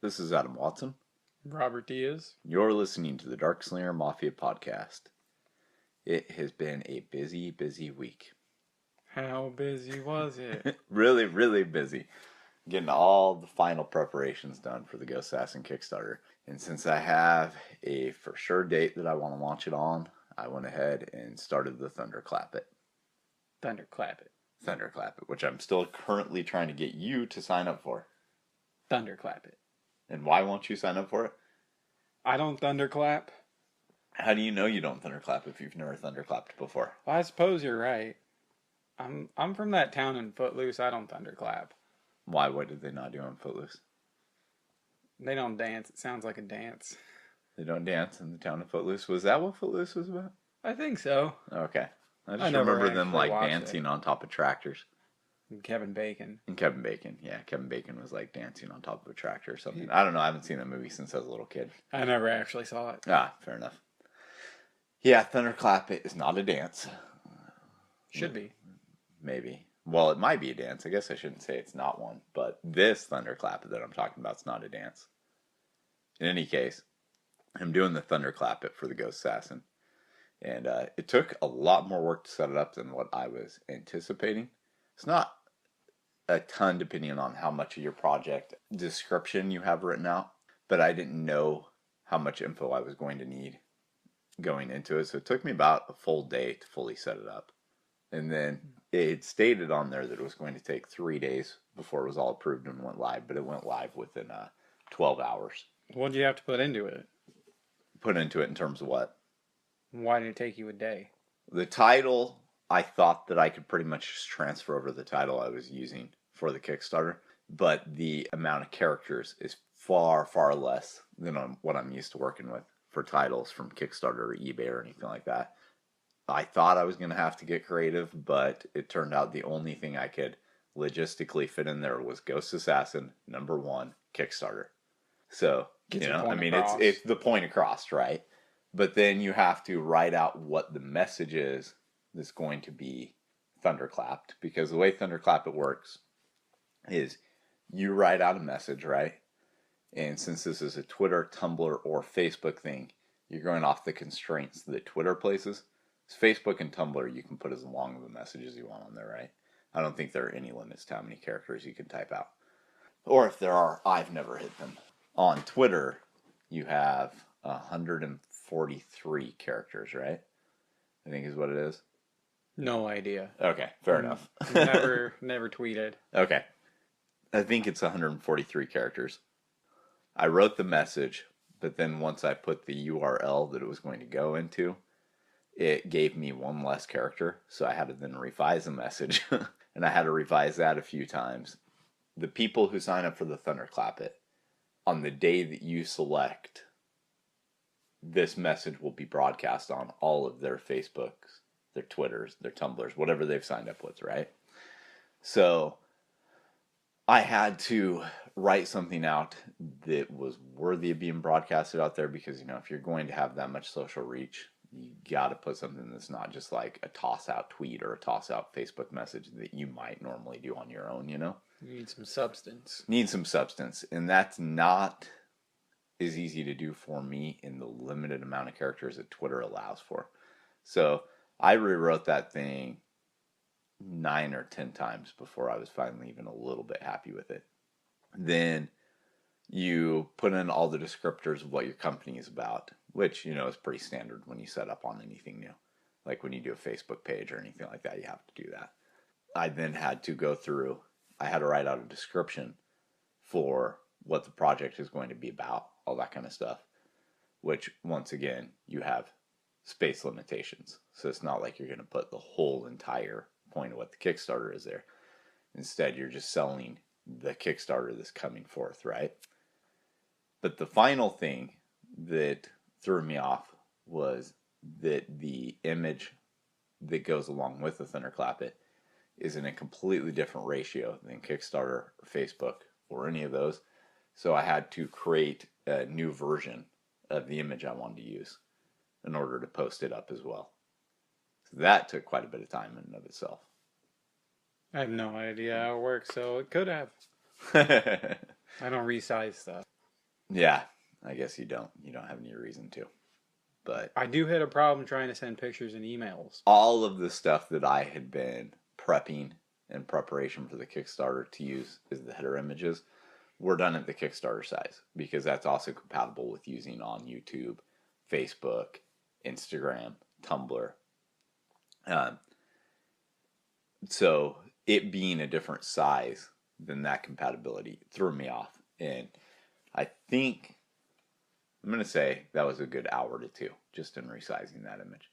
This is Adam Watson. Robert Diaz. You're listening to the Darkslinger Mafia podcast. It has been a busy, busy week. How busy was it? Really, really busy. Getting all the final preparations done for the Ghost Assassin Kickstarter. And since I have a for sure date that I want to launch it on, I went ahead and started the thunderclap.it. Thunderclap.it, which I'm still currently trying to get you to sign up for. Thunderclap.it. And why won't you sign up for it? I don't thunderclap. How do you know you don't thunderclap if you've never thunderclapped before? Well, I suppose you're right. I'm from that town in Footloose. I don't thunderclap. Why? What did they not do on Footloose? They don't dance. It sounds like a dance. They don't dance in the town of Footloose. Was that what Footloose was about? I think so. Okay. I just remember them like dancing on top of tractors. And Kevin Bacon. Yeah. Kevin Bacon was like dancing on top of a tractor or something. I don't know. I haven't seen that movie since I was a little kid. I never actually saw it. Ah, fair enough. Yeah, Thunderclap.it is not a dance. Should be. Maybe. Well, it might be a dance. I guess I shouldn't say it's not one. But this Thunderclap that I'm talking about is not a dance. In any case, I'm doing the Thunderclap.it for the Ghost Assassin. And it took a lot more work to set it up than what I was anticipating. It's not a ton depending on how much of your project description you have written out, but I didn't know how much info I was going to need going into it, so it took me about a full day to fully set it up. And then it stated on there that it was going to take 3 days before it was all approved and went live, but it went live within 12 hours. What did you have to put into it? Put into it in terms of what? Why did it take you a day? The title, I thought that I could pretty much just transfer over the title I was using for the Kickstarter, but the amount of characters is far, far less than what I'm used to working with for titles from Kickstarter or eBay or anything like that. I thought I was going to have to get creative, but it turned out the only thing I could logistically fit in there was Ghost Assassin, #1, Kickstarter. So, it's the point across, right? But then you have to write out what the message is that's going to be thunderclapped, because the way Thunderclap.it works is you write out a message, right? And since this is a Twitter, Tumblr, or Facebook thing, you're going off the constraints that Twitter places. So Facebook and Tumblr, you can put as long of a message as you want on there, right? I don't think there are any limits to how many characters you can type out. Or if there are, I've never hit them. On Twitter, you have 143 characters, right? I think is what it is. No idea. Okay, fair enough. Never tweeted. Okay. I think it's 143 characters. I wrote the message, but then once I put the URL that it was going to go into, it gave me one less character, so I had to then revise the message, and I had to revise that a few times. The people who sign up for the Thunderclap.it, on the day that you select, this message will be broadcast on all of their Facebooks, their Twitters, their Tumblrs, whatever they've signed up with, right? So I had to write something out that was worthy of being broadcasted out there, because, if you're going to have that much social reach, you got to put something that's not just like a toss-out tweet or a toss-out Facebook message that you might normally do on your own, You need some substance. And that's not as easy to do for me in the limited amount of characters that Twitter allows for. So I rewrote that thing 9 or 10 times before I was finally even a little bit happy with it. Then you put in all the descriptors of what your company is about, which, is pretty standard when you set up on anything new. Like when you do a Facebook page or anything like that, you have to do that. I then had to go through, I had to write out a description for what the project is going to be about, all that kind of stuff, which, once again, you have space limitations. So it's not like you're going to put the whole entire point of what the Kickstarter is there. Instead, you're just selling the Kickstarter that's coming forth, right? But the final thing that threw me off was that the image that goes along with the Thunderclap.it is in a completely different ratio than Kickstarter or Facebook or any of those. So I had to create a new version of the image I wanted to use in order to post it up as well. So that took quite a bit of time in and of itself. I have no idea how it works, so it could have. I don't resize stuff. Yeah, I guess you don't. You don't have any reason to. But I do hit a problem trying to send pictures and emails. all of the stuff that I had been prepping in preparation for the Kickstarter to use as the header images were done at the Kickstarter size because that's also compatible with using on YouTube, Facebook, Instagram, Tumblr. Um, so it being a different size than that compatibility threw me off. And I think I'm going to say that was a good hour to two just in resizing that image.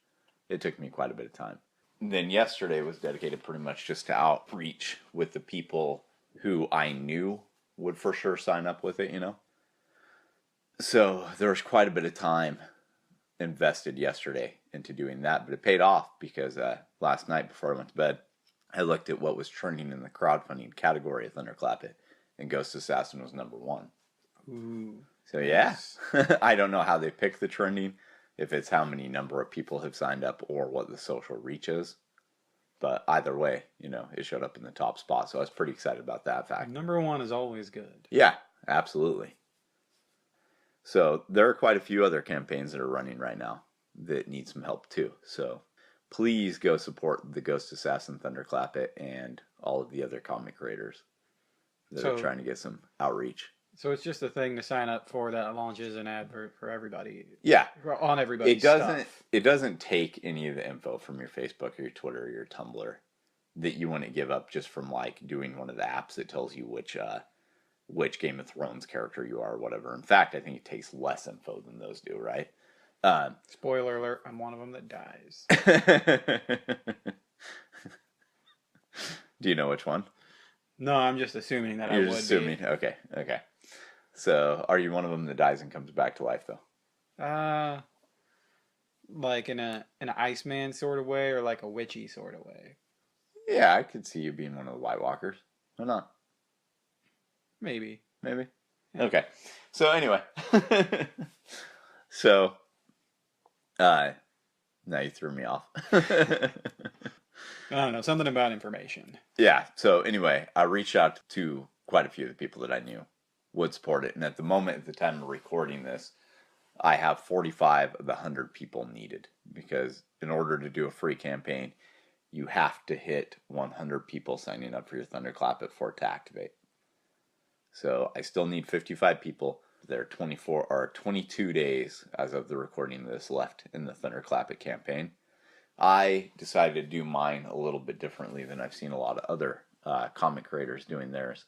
It took me quite a bit of time. And then yesterday was dedicated pretty much just to outreach with the people who I knew would for sure sign up with it, you know? So there was quite a bit of time invested yesterday into doing that, but it paid off because last night before I went to bed, I looked at what was trending in the crowdfunding category of thunderclap.it, and Ghost Assassin was #1. Ooh. So yeah, Nice. I don't know how they pick the trending, if it's how many number of people have signed up or what the social reach is. But either way, you know, it showed up in the top spot, so I was pretty excited about that fact. #1 is always good. Yeah, absolutely. So there are quite a few other campaigns that are running right now that need some help too. So please go support the Ghost Assassin Thunderclap.it and all of the other comic creators that are trying to get some outreach. So it's just a thing to sign up for that launches an advert for everybody. Yeah. On everybody's stuff. It doesn't take any of the info from your Facebook or your Twitter or your Tumblr that you want to give up just from like doing one of the apps that tells you which Game of Thrones character you are or whatever. In fact, I think it takes less info than those do, right? Spoiler alert, I'm one of them that dies. Do you know which one? No, I'm just assuming that You're I would just assuming. be. Okay. So, are you one of them that dies and comes back to life, though? Like in an Iceman sort of way or like a witchy sort of way? Yeah, I could see you being one of the White Walkers. Why not? Maybe. Maybe. Yeah. Okay. So, anyway. So, now you threw me off. I don't know, something about information. Yeah, so anyway, I reached out to quite a few of the people that I knew would support it. And at the moment, at the time of recording this, I have 45 of the 100 people needed. Because in order to do a free campaign, you have to hit 100 people signing up for your Thunderclap for it to activate. So I still need 55 people. There are 24 or 22 days as of the recording of this left in the Thunderclap campaign. I decided to do mine a little bit differently than I've seen a lot of other comic creators doing theirs.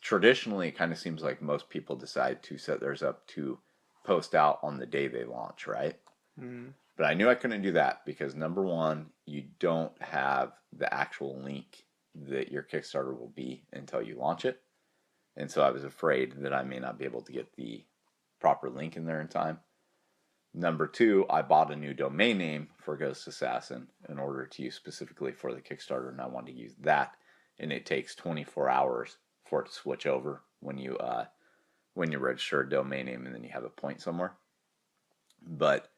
Traditionally, it kind of seems like most people decide to set theirs up to post out on the day they launch, right? Mm. But I knew I couldn't do that because #1, you don't have the actual link that your Kickstarter will be until you launch it. And so I was afraid that I may not be able to get the proper link in there in time. #2, I bought a new domain name for Ghost Assassin in order to use specifically for the Kickstarter, and I wanted to use that. And it takes 24 hours for it to switch over when you register a domain name and then you have a point somewhere. But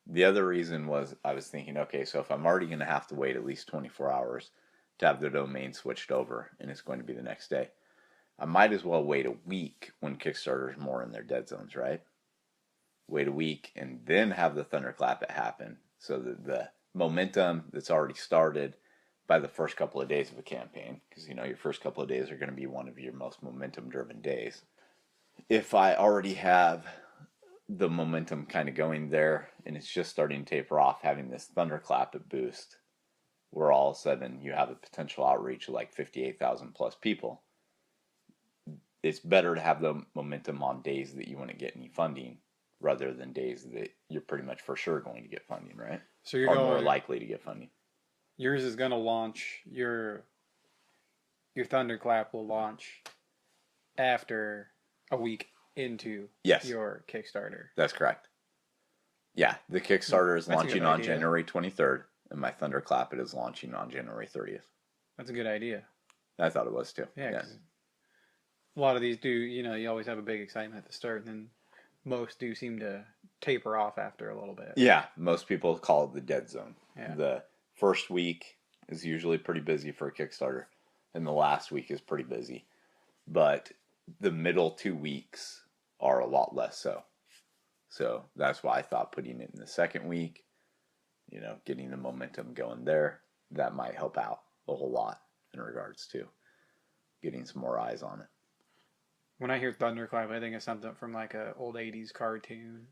the other reason was I was thinking, okay, so if I'm already going to have to wait at least 24 hours to have the domain switched over, and it's going to be the next day, I might as well wait a week when Kickstarter's more in their dead zones, right? Wait a week and then have the Thunderclap happen so that the momentum that's already started by the first couple of days of a campaign, because you know your first couple of days are going to be one of your most momentum driven days. If I already have the momentum kind of going there and it's just starting to taper off, having this Thunderclap boost where all of a sudden you have a potential outreach of like 58,000 plus people, it's better to have the momentum on days that you want to get any funding rather than days that you're pretty much for sure going to get funding, right? So you're more likely to get funding. Yours is going to launch, your Thunderclap will launch after a week into your Kickstarter. That's correct. Yeah, the Kickstarter is launching on January 23rd, and my Thunderclap is launching on January 30th. That's a good idea. I thought it was too. Yeah. A lot of these do, you always have a big excitement at the start, and then most do seem to taper off after a little bit. Yeah, most people call it the dead zone. Yeah. The first week is usually pretty busy for a Kickstarter, and the last week is pretty busy. But the middle 2 weeks are a lot less so. So that's why I thought putting it in the second week, getting the momentum going there, that might help out a whole lot in regards to getting some more eyes on it. When I hear thunderclap, I think of something from like a old '80s cartoon,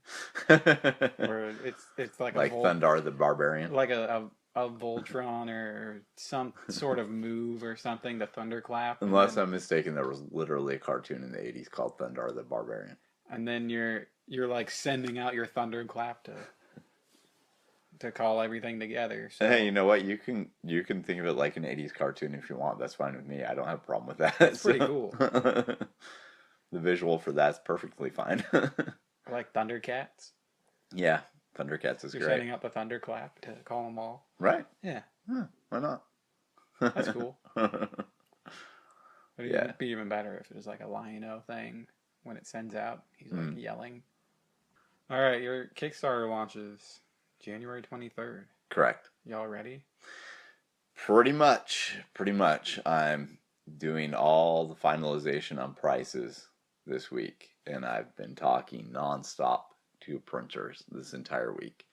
where it's like like Thundar the Barbarian, like a Voltron or some sort of move or something. The thunderclap. Unless I'm mistaken, there was literally a cartoon in the '80s called Thundar the Barbarian. And then you're like sending out your thunderclap to call everything together. So. Hey, you know what? You can think of it like an '80s cartoon if you want. That's fine with me. I don't have a problem with that. That's pretty cool. The visual for that's perfectly fine. Like Thundercats. Yeah, Thundercats is You're great. setting up a thunderclap to call them all. Right. Yeah. Why not? That's cool. But it'd be even better if it was like a Lion-O thing when it sends out. He's like yelling. All right, your Kickstarter launches January 23rd. Correct. Y'all ready? Pretty much. I'm doing all the finalization on prices this week, and I've been talking nonstop to printers this entire week,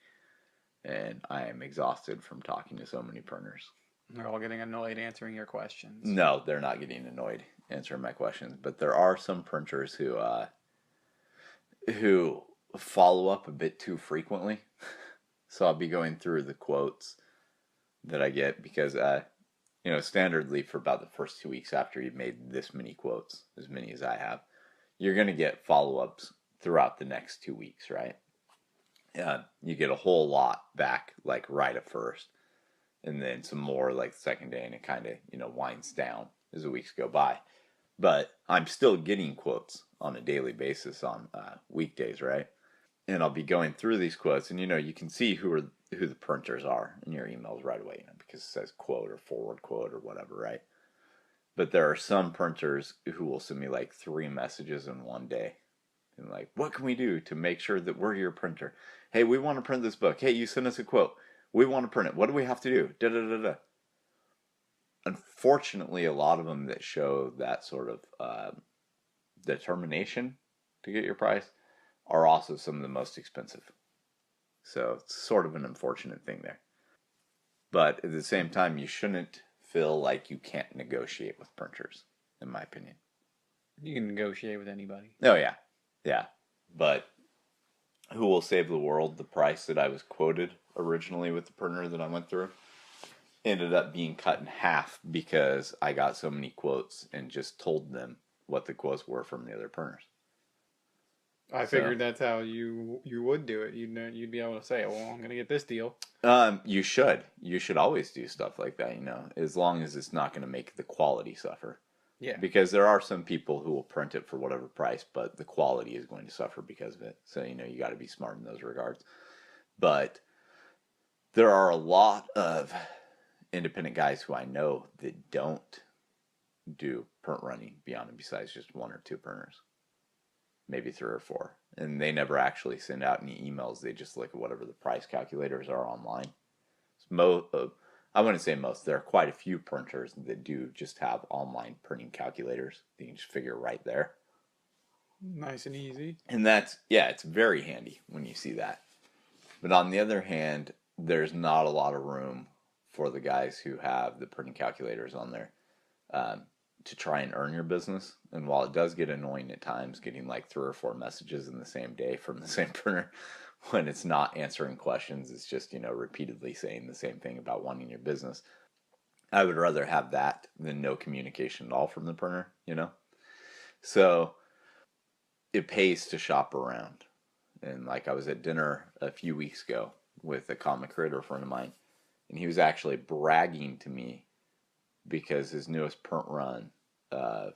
and I am exhausted from talking to so many printers. They're all getting annoyed answering your questions. No, they're not getting annoyed answering my questions, but there are some printers who follow up a bit too frequently. So I'll be going through the quotes that I get because standardly for about the first 2 weeks after you've made this many quotes, as many as I have, you're going to get follow-ups throughout the next 2 weeks, right? You get a whole lot back like right at first, and then some more like the second day, and it kind of winds down as the weeks go by. But I'm still getting quotes on a daily basis on weekdays, right? And I'll be going through these quotes, and you can see who the printers are in your emails right away, because it says quote or forward quote or whatever, right? But there are some printers who will send me like 3 messages in one day, and like, what can we do to make sure that we're your printer? Hey, we want to print this book. Hey, you send us a quote. We want to print it. What do we have to do? Da da da da. Unfortunately, a lot of them that show that sort of determination to get your price are also some of the most expensive. So it's sort of an unfortunate thing there. But at the same time, you shouldn't feel like you can't negotiate with printers, in my opinion. You can negotiate with anybody. Oh, yeah. Yeah. But who will save the world? The price that I was quoted originally with the printer that I went through ended up being cut in half because I got so many quotes and just told them what the quotes were from the other printers. I figured that's how you would do it. You'd be able to say, well, I'm going to get this deal. You should always do stuff like that, as long as it's not going to make the quality suffer. Yeah. Because there are some people who will print it for whatever price, but the quality is going to suffer because of it. So, you got to be smart in those regards. But there are a lot of independent guys who I know that don't do print running beyond and besides just 1 or 2 printers. Maybe 3 or 4. And they never actually send out any emails. They just look at whatever the price calculators are online. I wouldn't say most. There are quite a few printers that do just have online printing calculators. You can just figure right there. Nice and easy. And it's very handy when you see that. But on the other hand, there's not a lot of room for the guys who have the printing calculators on there to try and earn your business. And while it does get annoying at times, getting like 3 or 4 messages in the same day from the same printer, when it's not answering questions, it's just, repeatedly saying the same thing about wanting your business. I would rather have that than no communication at all from the printer, So it pays to shop around. And like I was at dinner a few weeks ago with a comic creator friend of mine, and he was actually bragging to me because his newest print run of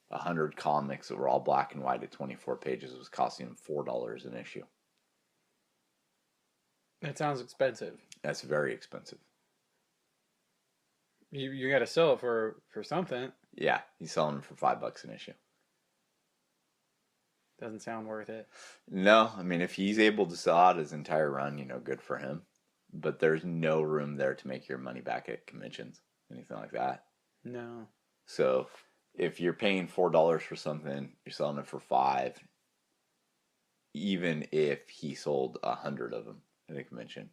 100 comics that were all black and white at 24 pages was costing him $4 an issue. That sounds expensive. That's very expensive. You got to sell it for something. Yeah, he's selling them for $5 an issue. Doesn't sound worth it. No, I mean, if he's able to sell out his entire run, good for him. But there's no room there to make your money back at conventions, anything like that. No. So if you're paying $4 for something, you're selling it for $5. even if he sold 100 of them at a convention,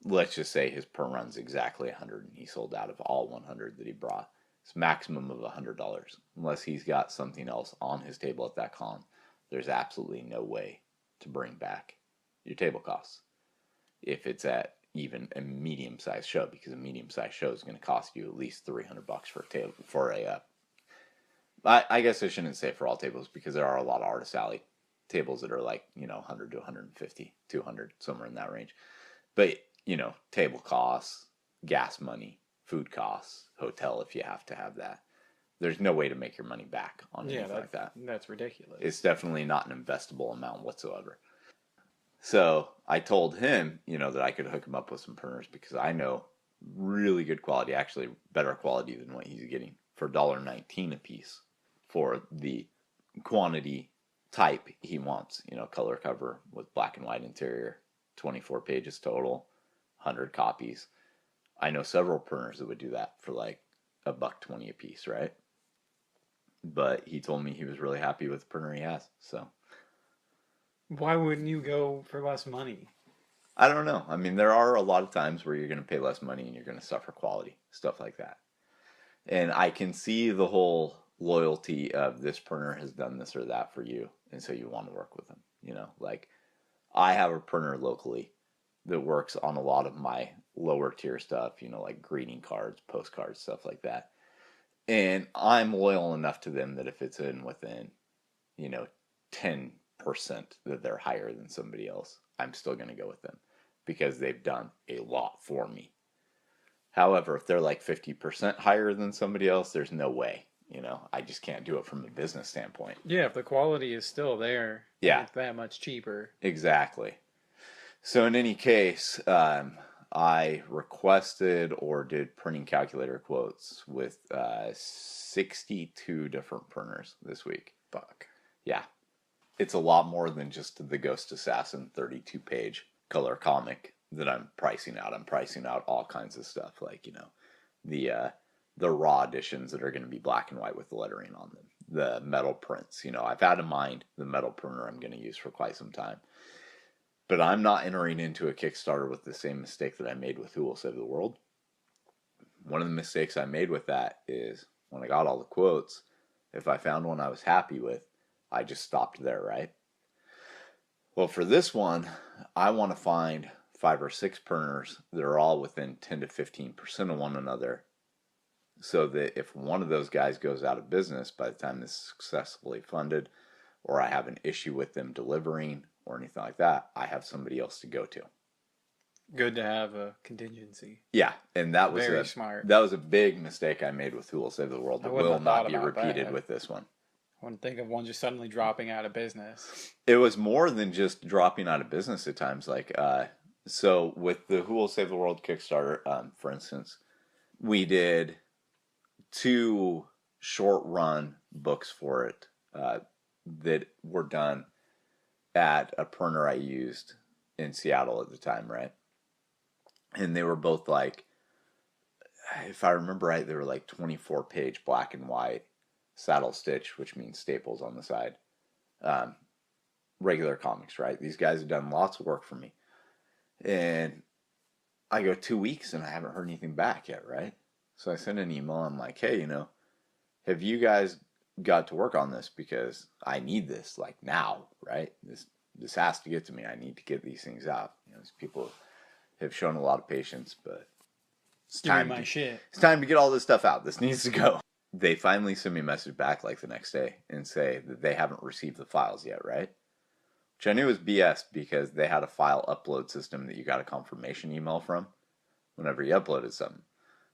let's just say his per run's exactly 100 and he sold out of all 100 that he brought. It's maximum of $100. Unless he's got something else on his table at that con, there's absolutely no way to bring back your table costs if it's at even a medium-sized show, because a medium-sized show is going to cost you at least $300 for a table. I guess I shouldn't say for all tables, because there are a lot of Artist Alley tables that are like 100 to 150, 200, somewhere in that range. But table costs, gas money, food costs, hotel if you have to have that. There's no way to make your money back on anything like that. That's ridiculous. It's definitely not an investable amount whatsoever. So I told him, that I could hook him up with some printers, because I know really good quality, actually better quality than what he's getting, for $1.19 a piece for the quantity type he wants. Color cover with black and white interior, 24 pages total, 100 copies. I know several printers that would do that for like $1.20 a piece, right? But he told me he was really happy with the printer he has. So why wouldn't you go for less money? I don't know. I mean, there are a lot of times where you're going to pay less money and you're going to suffer quality, stuff like that. And I can see the whole loyalty of this printer has done this or that for you, and so you want to work with them. Like I have a printer locally that works on a lot of my lower tier stuff, like greeting cards, postcards, stuff like that. And I'm loyal enough to them that if it's within, 10% that they're higher than somebody else, I'm still going to go with them, because they've done a lot for me. However, if they're like 50% higher than somebody else, there's no way. I just can't do it from a business standpoint. Yeah, if the quality is still there, yeah, it's that much cheaper. Exactly. So in any case, I requested or did printing calculator quotes with 62 different printers this week. Fuck. Yeah. It's a lot more than just the Ghost Assassin 32-page color comic that I'm pricing out. I'm pricing out all kinds of stuff, like, the raw editions that are going to be black and white with the lettering on them. The metal prints. I've had in mind the metal printer I'm going to use for quite some time. But I'm not entering into a Kickstarter with the same mistake that I made with Who Will Save the World. One of the mistakes I made with that is when I got all the quotes, if I found one I was happy with, I just stopped there, right? Well, for this one, I want to find 5 or 6 printers that are all within 10 to 15% of one another, so that if one of those guys goes out of business by the time this is successfully funded, or I have an issue with them delivering or anything like that, I have somebody else to go to. Good to have a contingency. Yeah, and that was very smart. That was a big mistake I made with Who Will Save the World. That will not be repeated with this one. I wouldn't think of one just suddenly dropping out of business. It was more than just dropping out of business at times. Like, so with the Who Will Save the World Kickstarter, for instance, we did 2 short-run books for it that were done at a printer I used in Seattle at the time, right? And they were both like, if I remember right, they were like 24-page black and white saddle stitch, which means staples on the side. Regular comics, right? These guys have done lots of work for me. And I go 2 weeks and I haven't heard anything back yet, right? So I send an email. I'm like, hey, have you guys got to work on this? Because I need this like now, right? This has to get to me. I need to get these things out. These people have shown a lot of patience, but it's time to get all this stuff out. This needs to go. They finally send me a message back like the next day and say that they haven't received the files yet, right? Which I knew was BS, because they had a file upload system that you got a confirmation email from whenever you uploaded something.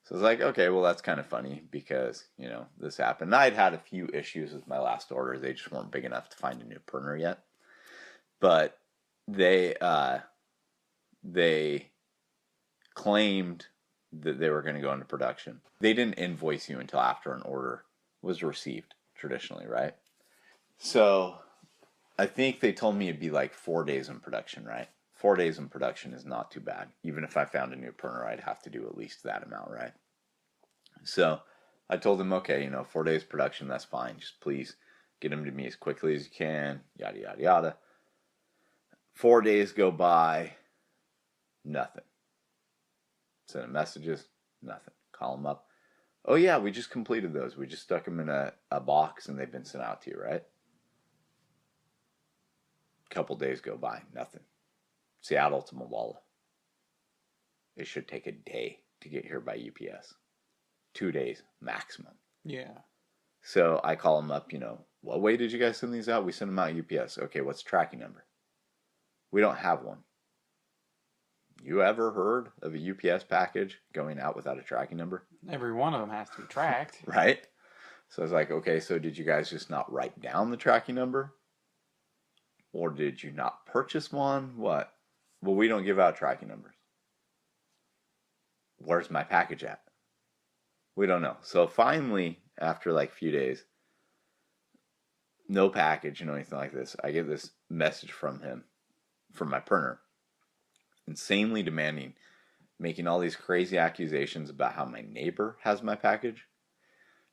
So I was like, okay, well, that's kind of funny, because, this happened. I'd had a few issues with my last order. They just weren't big enough to find a new printer yet. But they claimed that they were going to go into production. They didn't invoice you until after an order was received, traditionally, right? So I think they told me it'd be like 4 days in production, right? 4 days in production is not too bad. Even if I found a new printer, I'd have to do at least that amount, right? So I told them, okay, 4 days production, that's fine. Just please get them to me as quickly as you can, yada, yada, yada. 4 days go by, nothing. Sending messages, nothing. Call them up. Oh yeah, we just completed those. We just stuck them in a box and they've been sent out to you, right? Couple days go by, nothing. Seattle to Malala. It should take a day to get here by UPS. 2 days maximum. Yeah. So I call them up, what way did you guys send these out? We sent them out UPS. Okay, what's the tracking number? We don't have one. You ever heard of a UPS package going out without a tracking number? Every one of them has to be tracked. Right? So I was like, okay, so did you guys just not write down the tracking number? Or did you not purchase one? What? Well, we don't give out tracking numbers. Where's my package at? We don't know. So finally, after like a few days, no package, anything like this, I get this message from him, from my printer, insanely demanding, making all these crazy accusations about how my neighbor has my package,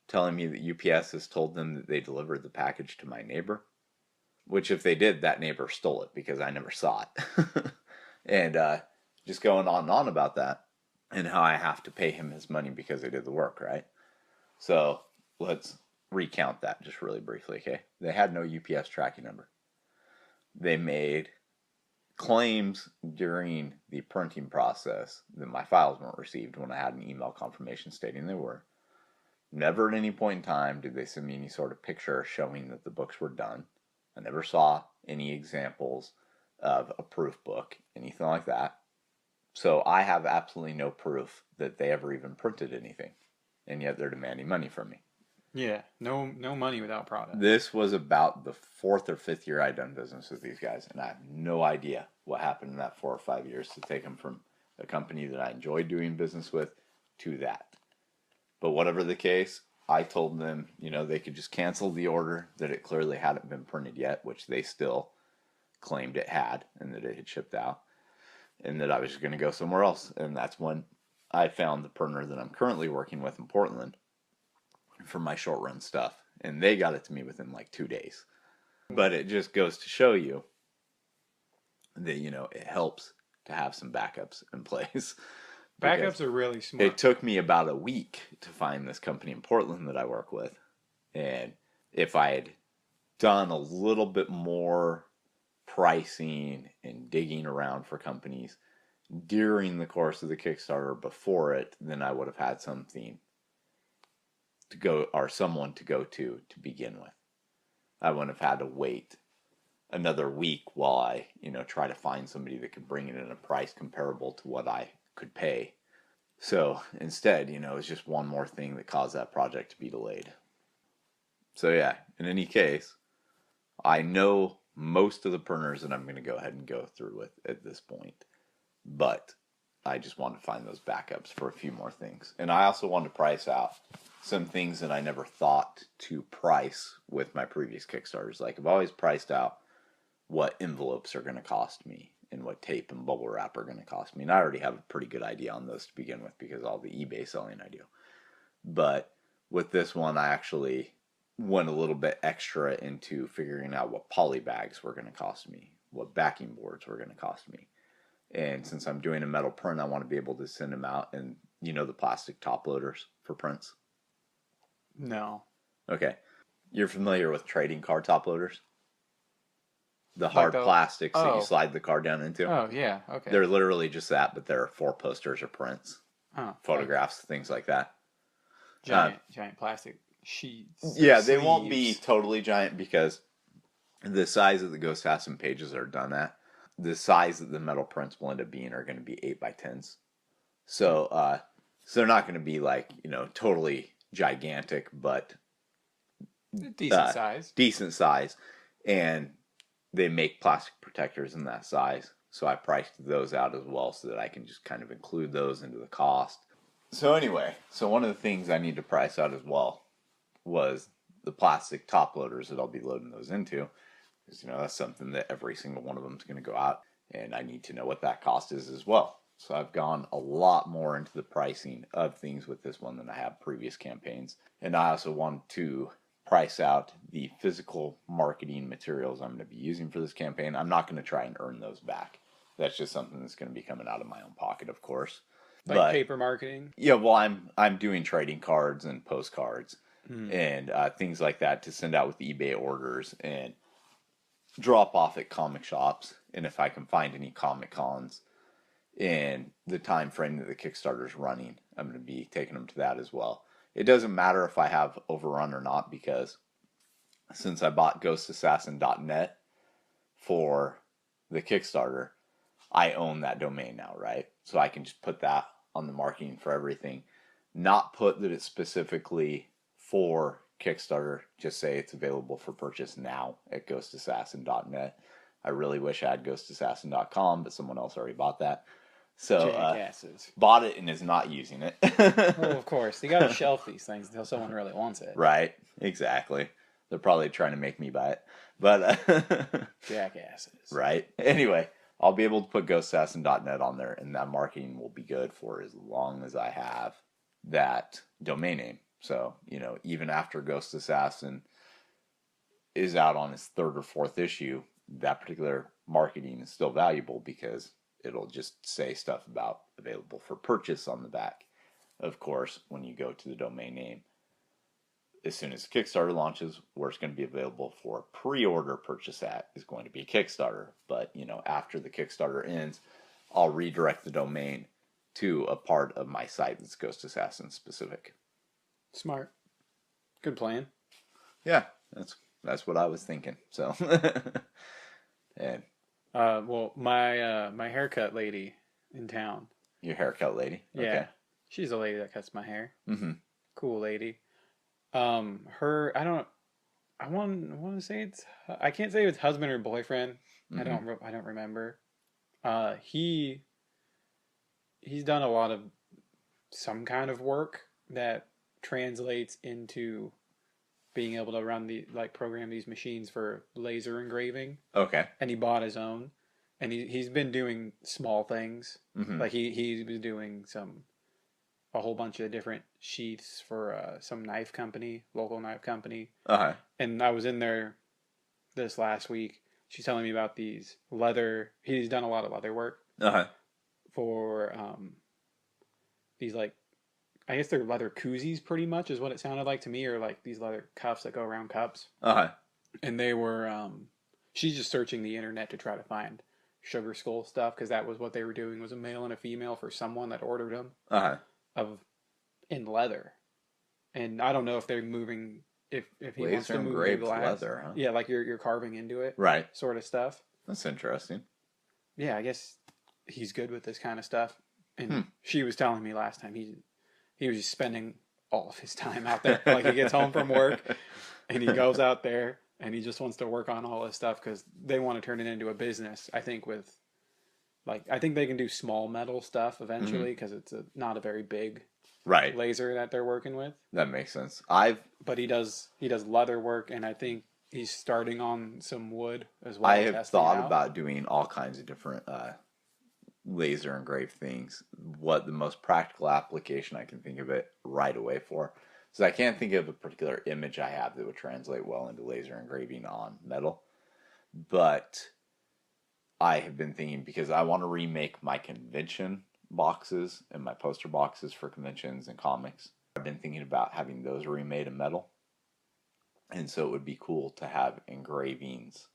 telling me that UPS has told them that they delivered the package to my neighbor, which if they did, that neighbor stole it because I never saw it. And just going on and on about that and how I have to pay him his money because I did the work, right? So let's recount that just really briefly, okay? They had no UPS tracking number. They made claims during the printing process that my files weren't received when I had an email confirmation stating they were. Never at any point in time did they send me any sort of picture showing that the books were done. I never saw any examples of a proof book, anything like that. So I have absolutely no proof that they ever even printed anything. And yet they're demanding money from me. Yeah, no money without product. This was about the 4th or 5th year I'd done business with these guys, and I have no idea what happened in that 4 or 5 years to take them from a company that I enjoyed doing business with to that. But whatever the case, I told them, they could just cancel the order, that it clearly hadn't been printed yet, which they still claimed it had, and that it had shipped out, and that I was just going to go somewhere else. And that's when I found the printer that I'm currently working with in Portland for my short run stuff, and they got it to me within like 2 days. But it just goes to show you that it helps to have some backups in place. Backups are really smart. It took me about a week to find this company in Portland that I work with, and if I had done a little bit more pricing and digging around for companies during the course of the Kickstarter before it, then I would have had something to go, or someone to go to begin with. I wouldn't have had to wait another week while I, try to find somebody that could bring it in a price comparable to what I could pay. So instead, it was just one more thing that caused that project to be delayed. So yeah, in any case, I know most of the printers that I'm going to go ahead and go through with at this point, but I just wanted to find those backups for a few more things. And I also wanted to price out some things that I never thought to price with my previous Kickstarters. Like, I've always priced out what envelopes are going to cost me and what tape and bubble wrap are going to cost me. And I already have a pretty good idea on those to begin with because all the eBay selling I do. But with this one, I actually went a little bit extra into figuring out what poly bags were going to cost me, what backing boards were going to cost me. And since I'm doing a metal print, I want to be able to send them out in, the plastic top loaders for prints. No. Okay. You're familiar with trading card top loaders? The hard plastics that you slide the card down into? Oh, yeah. Okay. They're literally just that, but there are 4 posters or prints, photographs, things like that. Giant plastic sheets. Yeah, they won't be totally giant because the size that the Ghost Assassin pages are done at, the size that the metal prints will end up being are going to be 8x10s. So, they're not going to be like, totally gigantic, but decent size. And they make plastic protectors in that size. So I priced those out as well so that I can just kind of include those into the cost. So anyway, one of the things I need to price out as well was the plastic top loaders that I'll be loading those into. Because, that's something that every single one of them is going to go out. And I need to know what that cost is as well. So I've gone a lot more into the pricing of things with this one than I have previous campaigns. And I also want to price out the physical marketing materials I'm going to be using for this campaign. I'm not going to try and earn those back. That's just something that's going to be coming out of my own pocket, of course. Like paper marketing? Yeah, well, I'm doing trading cards and postcards and things like that to send out with eBay orders and drop off at comic shops. And if I can find any comic cons in the time frame that the Kickstarter's running, I'm going to be taking them to that as well. It doesn't matter if I have overrun or not, because since I bought ghostassassin.net for the Kickstarter, I own that domain now, right? So I can just put that on the marketing for everything. Not put that it's specifically for Kickstarter. Just say it's available for purchase now at ghostassassin.net. I really wish I had ghostassassin.com, but someone else already bought that. So bought it and is not using it. Well, of course. You got to shelf these things until someone really wants it. Right. Exactly. They're probably trying to make me buy it. But jackasses. Right. Anyway, I'll be able to put ghostassassin.net on there, and that marketing will be good for as long as I have that domain name. So, even after Ghost Assassin is out on its 3rd or 4th issue, that particular marketing is still valuable because it'll just say stuff about available for purchase on the back. Of course, when you go to the domain name, as soon as Kickstarter launches, where it's going to be available for pre-order purchase at is going to be Kickstarter. But, after the Kickstarter ends, I'll redirect the domain to a part of my site that's Ghost Assassin specific. Smart. Good plan. Yeah, that's what I was thinking. So, and well, my haircut lady in town. Your haircut lady? Yeah. Okay. She's a lady that cuts my hair. Mm-hmm. Cool lady. I want to say I can't say it's husband or boyfriend. Mm-hmm. I don't remember. He's done a lot of some kind of work that translates into being able to program these machines for laser engraving. Okay. And he bought his own, and he's been doing small things. Mm-hmm. Like he was doing a whole bunch of different sheaths for some local knife company. Uh-huh. And I was in there this last week. She's telling me about these leather. He's done a lot of leather work. Uh-huh. For these I guess they're leather koozies, pretty much is what it sounded like to me, or like these leather cuffs that go around cups. Uh-huh. And they were she's just searching the internet to try to find Sugar Skull stuff, because that was what they were doing, was a male and a female for someone that ordered them. Uh-huh. In leather. And I don't know if they're moving, if he laser wants to move engraved the glass. Leather, huh? Yeah, like you're carving into it. Right. Sort of stuff. That's interesting. Yeah, I guess he's good with this kind of stuff. And she was telling me last time he was just spending all of his time out there. Like, he gets home from work and he goes out there and he just wants to work on all this stuff because they want to turn it into a business. I think I think they can do small metal stuff eventually, because it's not a very big laser that they're working with. That makes sense. But he does leather work, and I think he's starting on some wood as well. I have thought about doing all kinds of different laser engraved things. What the most practical application I can think of it right away for. So I can't think of a particular image I have that would translate well into laser engraving on metal. But I have been thinking, because I want to remake my convention boxes and my poster boxes for conventions and comics. I've been thinking about having those remade in metal. And so it would be cool to have engravings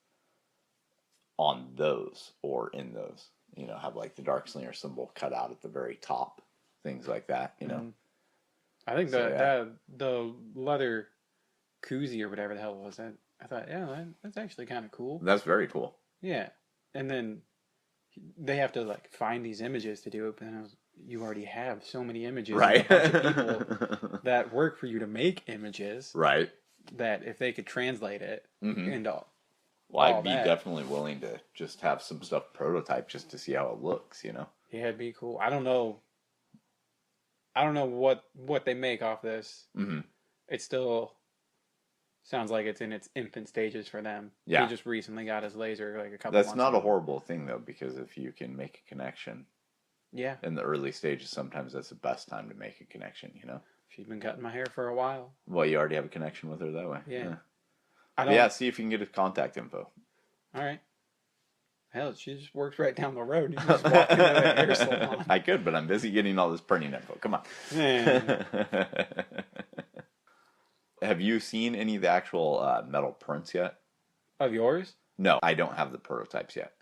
on those or in those. Have like the Darkslinger symbol cut out at the very top. Things like that, I think the leather koozie or whatever the hell it was, I thought, yeah, that's actually kind of cool. That's very cool. Yeah. And then they have to find these images to do it, but then you already have so many images, right? And a bunch of people that work for you to make images, right? That if they could translate it into I'd be definitely willing to just have some stuff prototype just to see how it looks, Yeah, it'd be cool. I don't know what they make off this. Mm-hmm. It still sounds like it's in its infant stages for them. Yeah. He just recently got his laser a couple That's months not ago. a horrible thing, though, because if you can make a connection in the early stages, sometimes that's the best time to make a connection, She's been cutting my hair for a while. Well, you already have a connection with her that way. Yeah. Yeah, see if you can get his contact info. All right. Hell, she just works right down the road. You can just walk into a hair salon. I could, but I'm busy getting all this printing info. Come on. Have you seen any of the actual metal prints yet? Of yours? No, I don't have the prototypes yet.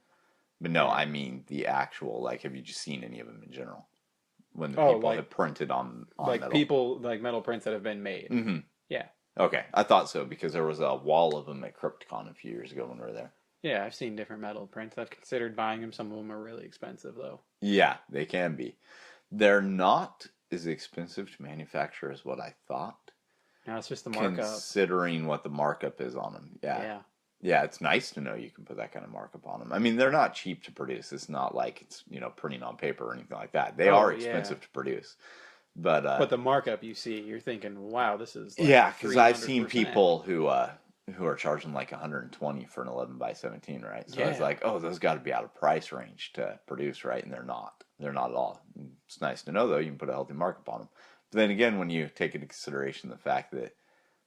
But no, I mean the actual, like, have you just seen any of them in general? When the people have printed on like metal. people, like metal prints that have been made. Mm-hmm. Yeah. Okay, I thought so because there was a wall of them at CryptCon a few years ago when we were there. Yeah, I've seen different metal prints. I've considered buying them. Some of them are really expensive, though. Yeah, they can be. They're not as expensive to manufacture as what I thought. No, it's just the markup. Considering what the markup is on them. Yeah. Yeah, it's nice to know you can put that kind of markup on them. I mean, they're not cheap to produce. It's not like it's, printing on paper or anything like that. They are expensive to produce. But the markup you see, you're thinking, wow, this is like yeah, because I've seen people who are charging like $120 for an 11x17, right? So I was like, oh, those got to be out of price range to produce, right? And they're not. They're not at all. It's nice to know, though, you can put a healthy markup on them. But then again, when you take into consideration the fact that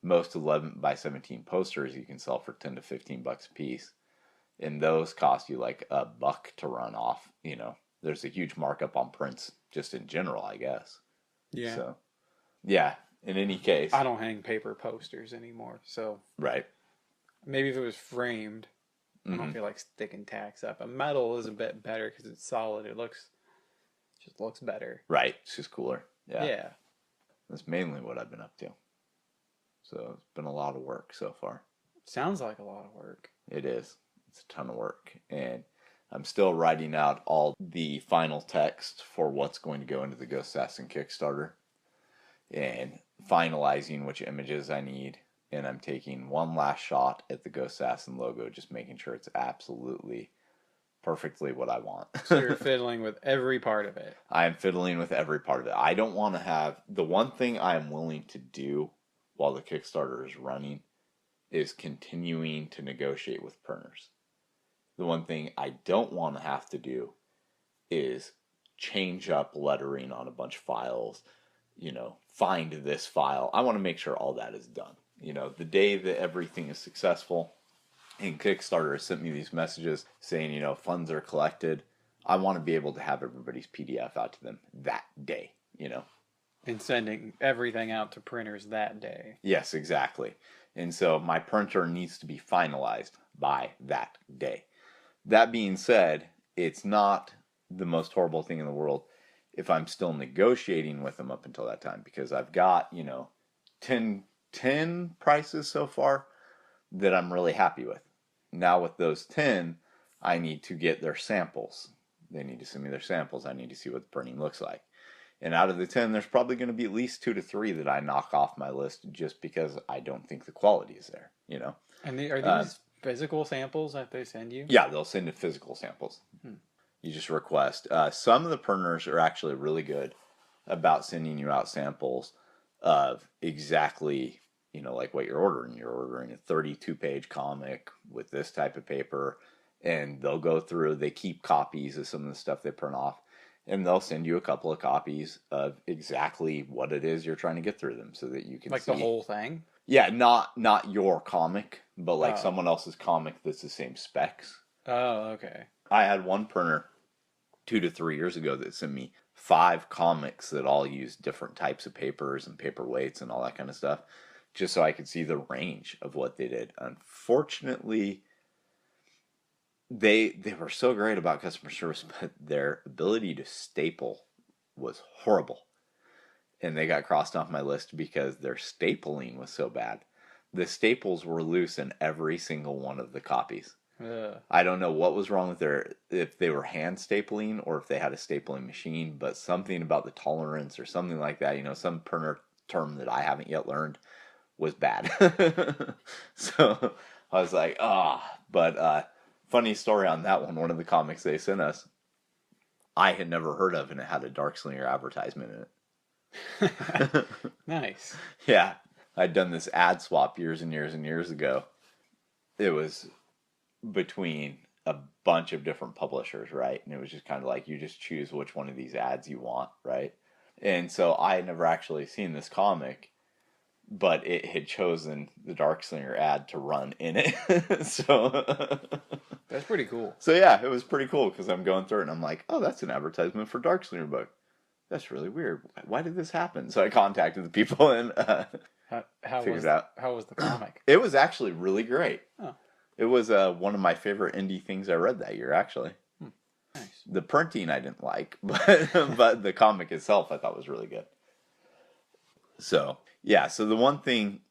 most 11x17 posters you can sell for $10 to $15 a piece, and those cost you like $1 to run off, there's a huge markup on prints just in general, I guess. Yeah. So, yeah, in any case. I don't hang paper posters anymore, so. Right. Maybe if it was framed, I don't feel like sticking tacks up. A metal is a bit better because it's solid. It just looks better. Right. It's just cooler. Yeah. Yeah. That's mainly what I've been up to. So it's been a lot of work so far. Sounds like a lot of work. It is. It's a ton of work. And I'm still writing out all the final text for what's going to go into the Ghost Assassin Kickstarter. And finalizing which images I need. And I'm taking one last shot at the Ghost Assassin logo, just making sure it's absolutely perfectly what I want. So you're fiddling with every part of it. I am fiddling with every part of it. I don't want to have... The one thing I am willing to do while the Kickstarter is running is continuing to negotiate with printers. The one thing I don't want to have to do is change up lettering on a bunch of files, find this file. I want to make sure all that is done. The day that everything is successful and Kickstarter has sent me these messages saying, funds are collected, I want to be able to have everybody's PDF out to them that day, And sending everything out to printers that day. Yes, exactly. And so my printer needs to be finalized by that day. That being said, it's not the most horrible thing in the world if I'm still negotiating with them up until that time, because I've got, 10 prices so far that I'm really happy with. Now with those 10, I need to get their samples. They need to send me their samples. I need to see what the printing looks like. And out of the 10, there's probably going to be at least 2 to 3 that I knock off my list just because I don't think the quality is there, And are these physical samples that they send you? Yeah, they'll send you physical samples. You just request. Some of the printers are actually really good about sending you out samples of exactly, like what you're ordering. You're ordering a 32-page comic with this type of paper, and they'll go through, they keep copies of some of the stuff they print off, and they'll send you a couple of copies of exactly what it is you're trying to get through them so that you can see. The whole thing? Yeah, not your comic, but like someone else's comic that's the same specs. Oh, okay. I had one printer 2 to 3 years ago that sent me 5 comics that all use different types of papers and paper weights and all that kind of stuff, just so I could see the range of what they did. Unfortunately, they were so great about customer service, but their ability to staple was horrible. And they got crossed off my list because their stapling was so bad. The staples were loose in every single one of the copies. I don't know what was wrong with if they were hand stapling or if they had a stapling machine, but something about the tolerance or something like that, some printer term that I haven't yet learned was bad. So I was like, but funny story on that one of the comics they sent us, I had never heard of, and it had a Darkslinger advertisement in it. Nice. Yeah. I'd done this ad swap years and years and years ago. It was between a bunch of different publishers, right? And it was just kind of like, you just choose which one of these ads you want, right? And so I had never actually seen this comic, but it had chosen the Darkslinger ad to run in it. So that's pretty cool. So yeah, it was pretty cool because I'm going through it and I'm like, oh, that's an advertisement for Darkslinger book. That's really weird. Why did this happen? So I contacted the people and figured it out. How was the comic? It was actually really great. Oh. It was one of my favorite indie things I read that year, actually. Nice. The printing I didn't like, but the comic itself I thought was really good. So, yeah, so the one thing,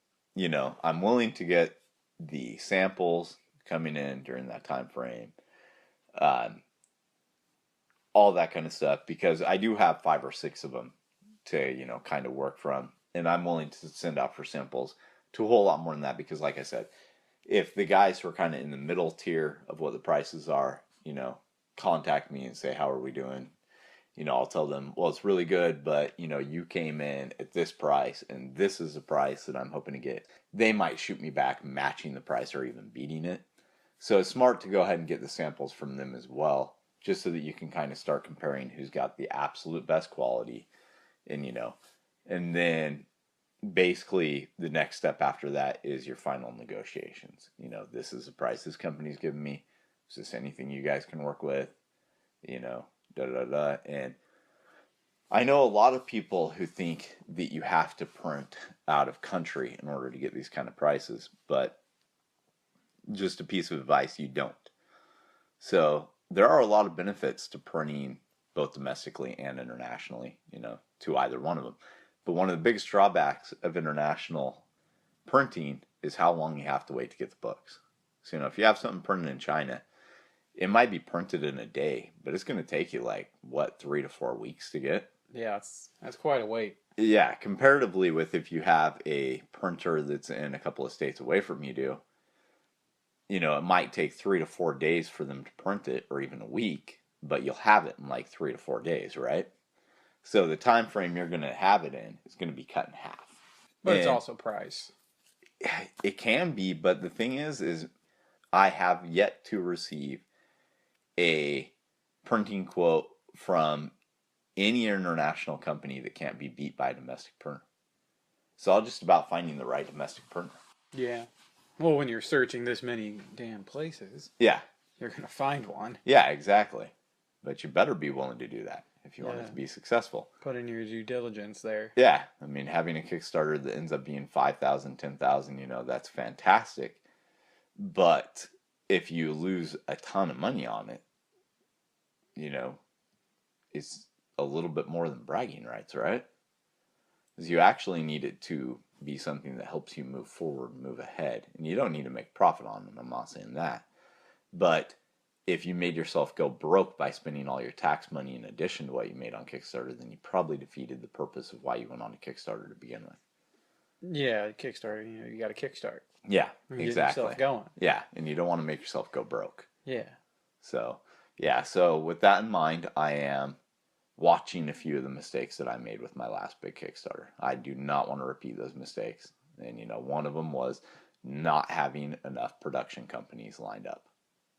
I'm willing to get the samples coming in during that time frame. All that kind of stuff, because I do have 5 or 6 of them to, kind of work from. And I'm willing to send out for samples to a whole lot more than that, because like I said, if the guys who are kind of in the middle tier of what the prices are, contact me and say, how are we doing? I'll tell them, well, it's really good, but, you came in at this price, and this is the price that I'm hoping to get. They might shoot me back matching the price or even beating it. So it's smart to go ahead and get the samples from them as well, just so that you can kind of start comparing who's got the absolute best quality. And then basically the next step after that is your final negotiations. This is the price this company's giving me. Is this anything you guys can work with? And I know a lot of people who think that you have to print out of country in order to get these kind of prices, but just a piece of advice, you don't. So there are a lot of benefits to printing both domestically and internationally, to either one of them. But one of the biggest drawbacks of international printing is how long you have to wait to get the books. So, if you have something printed in China, it might be printed in a day, but it's going to take you 3 to 4 weeks to get. Yeah, that's quite a wait. Yeah, comparatively with if you have a printer that's in a couple of states away from you, it might take 3 to 4 days for them to print it, or even a week, but you'll have it in 3 to 4 days, right? So the time frame you're going to have it in is going to be cut in half. But it's also price. It can be, but the thing is I have yet to receive a printing quote from any international company that can't be beat by a domestic printer. It's all just about finding the right domestic printer. Yeah. Well, when you're searching this many damn places, yeah, you're going to find one. Yeah, exactly. But you better be willing to do that if you want it to be successful. Put in your due diligence there. Yeah. I mean, having a Kickstarter that ends up being 5,000, 10,000, that's fantastic. But if you lose a ton of money on it, it's a little bit more than bragging rights, right? Because you actually need it to be something that helps you move forward, move ahead. And you don't need to make profit on them. I'm not saying that. But if you made yourself go broke by spending all your tax money in addition to what you made on Kickstarter, then you probably defeated the purpose of why you went on a Kickstarter to begin with. Yeah, Kickstarter, you got to kickstart. Yeah, exactly. Get yourself going. Yeah, and you don't want to make yourself go broke. Yeah. So with that in mind, I am watching a few of the mistakes that I made with my last big Kickstarter. I do not want to repeat those mistakes. And, one of them was not having enough production companies lined up.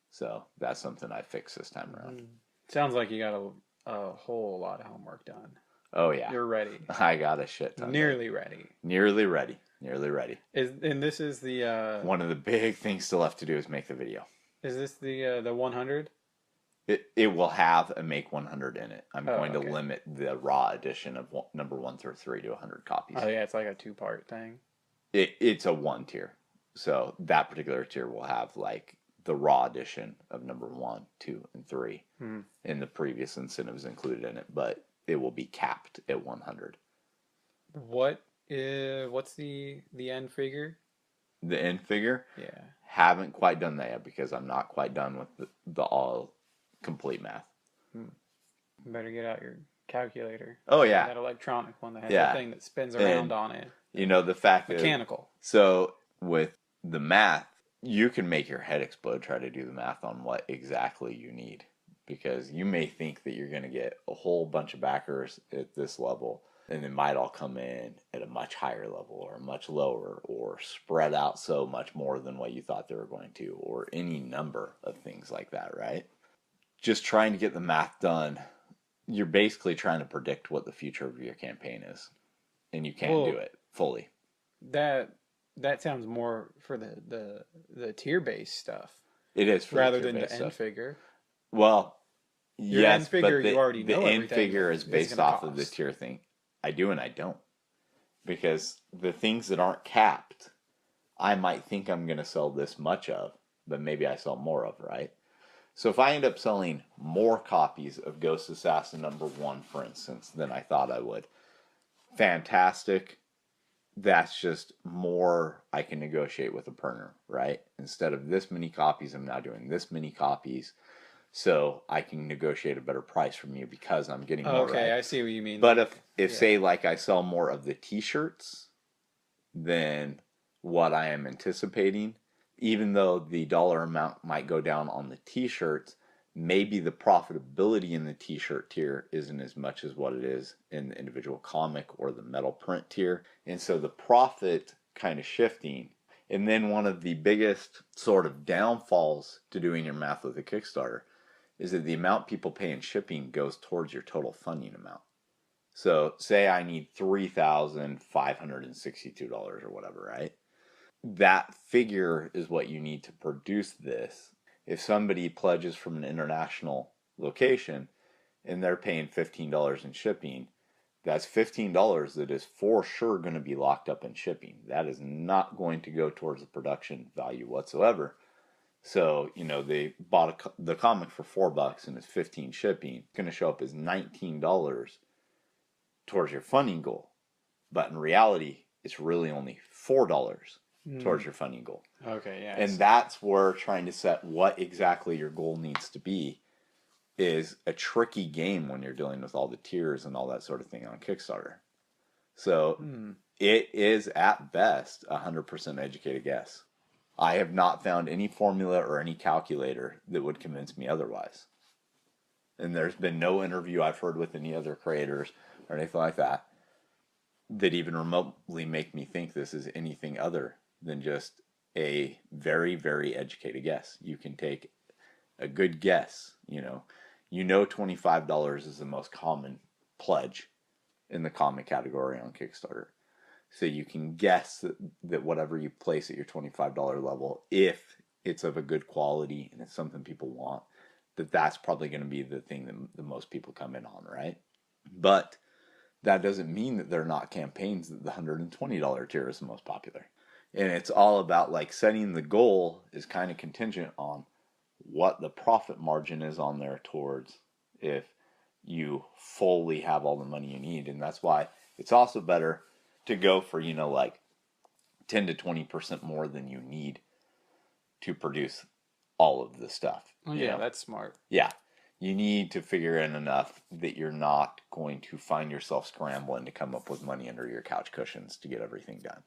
So that's something I fixed this time around. Sounds like you got a whole lot of homework done. Oh, yeah. You're ready. I got a shit ton. Nearly ready. Nearly ready. And this is the... one of the big things still left to do is make the video. Is this the 100? It will have a make 100 in it. I'm going to limit the raw edition of number 1 through 3 to 100 copies. Oh, yeah, it's like a 2-part thing. It's a 1 tier. So that particular tier will have the raw edition of number 1, 2, and 3. And the previous incentives included in it, but it will be capped at 100. What's the end figure? The end figure? Yeah. Haven't quite done that yet because I'm not quite done with the all complete math. Better get out your calculator. Oh, yeah. That electronic one that has that thing that spins around on it. The fact that... Mechanical. So, with the math, you can make your head explode trying to do the math on what exactly you need. Because you may think that you're going to get a whole bunch of backers at this level, and they might all come in at a much higher level or much lower or spread out so much more than what you thought they were going to, or any number of things like that, right? Just trying to get the math done, you're basically trying to predict what the future of your campaign is, and you can't do it fully. That sounds more for the tier-based stuff. It is for rather the than the tier-based end stuff. figure. Well, your yes, end figure, but you already know the end everything figure is based off of the cost. tier thing. I do and I don't. Because the things that aren't capped, I might think I'm going to sell this much of, but maybe I sell more of, right? So if I end up selling more copies of Ghost Assassin #1, for instance, than I thought I would, fantastic. That's just more I can negotiate with a printer, right? Instead of this many copies, I'm now doing this many copies. So I can negotiate a better price from you because I'm getting more, Okay, right? I see what you mean. But if say like I sell more of the t-shirts than what I am anticipating, even though the dollar amount might go down on the t-shirts, maybe the profitability in the t-shirt tier isn't as much as what it is in the individual comic or the metal print tier. And so the profit kind of shifting. And then one of the biggest sort of downfalls to doing your math with a Kickstarter is that the amount people pay in shipping goes towards your total funding amount. So say I need $3,562 or whatever, right? That figure is what you need to produce this. If somebody pledges from an international location and they're paying $15 in shipping, that's $15 that is for sure going to be locked up in shipping. That is not going to go towards the production value whatsoever. So, they bought the comic for $4 and it's 15 shipping. It's going to show up as $19 towards your funding goal. But in reality, it's really only $4 towards your funding goal. Okay, yeah. And that's where trying to set what exactly your goal needs to be is a tricky game when you're dealing with all the tiers and all that sort of thing on Kickstarter. So it is at best 100% educated guess. I have not found any formula or any calculator that would convince me otherwise. And there's been no interview I've heard with any other creators or anything like that even remotely make me think this is anything other than just a very, very educated guess. You can take a good guess. $25 is the most common pledge in the comic category on Kickstarter. So you can guess that whatever you place at your $25 level, if it's of a good quality and it's something people want, that's probably going to be the thing that the most people come in on, right? But that doesn't mean that they're not campaigns that the $120 tier is the most popular. And it's all about like setting the goal is kind of contingent on what the profit margin is on there towards if you fully have all the money you need. And that's why it's also better to go for, like 10 to 20% more than you need to produce all of the stuff. Oh, yeah, that's smart. Yeah. You need to figure in enough that you're not going to find yourself scrambling to come up with money under your couch cushions to get everything done.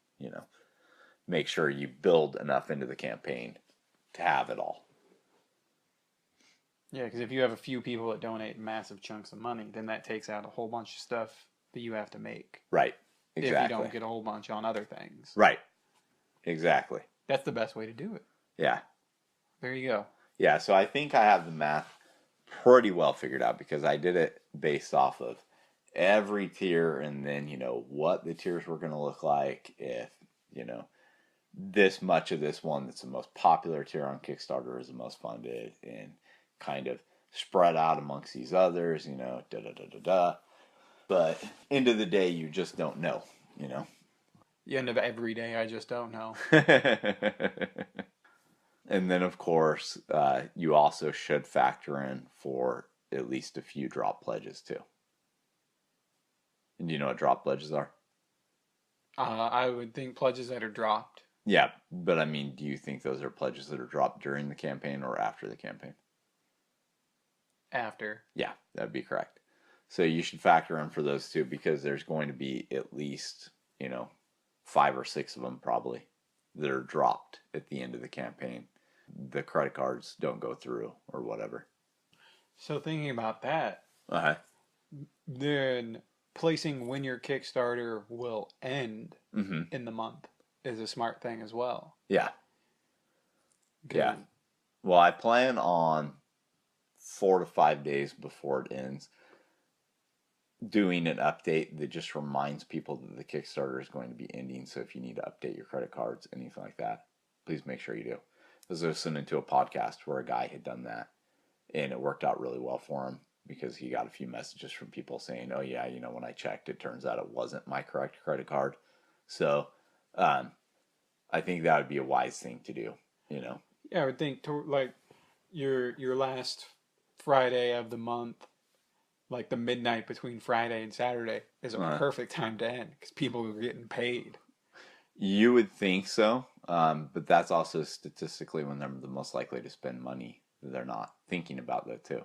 Make sure you build enough into the campaign to have it all. Yeah, because if you have a few people that donate massive chunks of money, then that takes out a whole bunch of stuff that you have to make. Right. Exactly. If you don't get a whole bunch on other things. Right. Exactly. That's the best way to do it. Yeah. There you go. Yeah, so I think I have the math pretty well figured out because I did it based off of every tier and then, what the tiers were going to look like if, this much of this one that's the most popular tier on Kickstarter is the most funded and kind of spread out amongst these others, But end of the day, you just don't know, The end of every day, I just don't know. And then, of course, you also should factor in for at least a few drop pledges, too. And do you know what drop pledges are? I would think pledges that are dropped. Yeah, but I mean, do you think those are pledges that are dropped during the campaign or after the campaign? After. Yeah, that'd be correct. So you should factor in for those two because there's going to be at least, 5 or 6 of them probably that are dropped at the end of the campaign. The credit cards don't go through or whatever. So thinking about that, then placing when your Kickstarter will end in the month is a smart thing as well. Yeah. Yeah. Well, I plan on 4 to 5 days before it ends doing an update that just reminds people that the Kickstarter is going to be ending. So if you need to update your credit cards, anything like that, please make sure you do. I was listening to a podcast where a guy had done that, and it worked out really well for him because he got a few messages from people saying, oh yeah, when I checked, it turns out it wasn't my correct credit card. So I think that would be a wise thing to do, Yeah, I would think like your last Friday of the month, like the midnight between Friday and Saturday, is a perfect time to end because people are getting paid. You would think so, but that's also statistically when they're the most likely to spend money. They're not thinking about that too.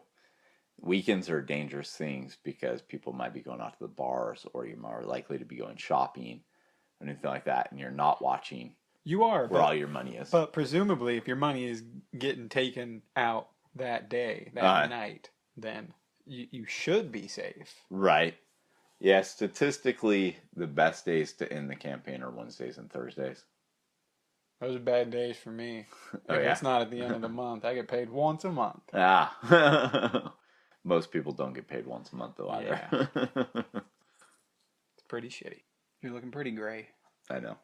Weekends are dangerous things because people might be going out to the bars, or you're more likely to be going shopping or anything like that, and you're not watching. You are where all your money is. But presumably, if your money is getting taken out that day, that night, then you should be safe. Right. Yeah, statistically, the best days to end the campaign are Wednesdays and Thursdays. Those are bad days for me. If it's not at the end of the month, I get paid once a month. Most people don't get paid once a month, though, either. Yeah. It's pretty shitty. You're looking pretty gray. I know.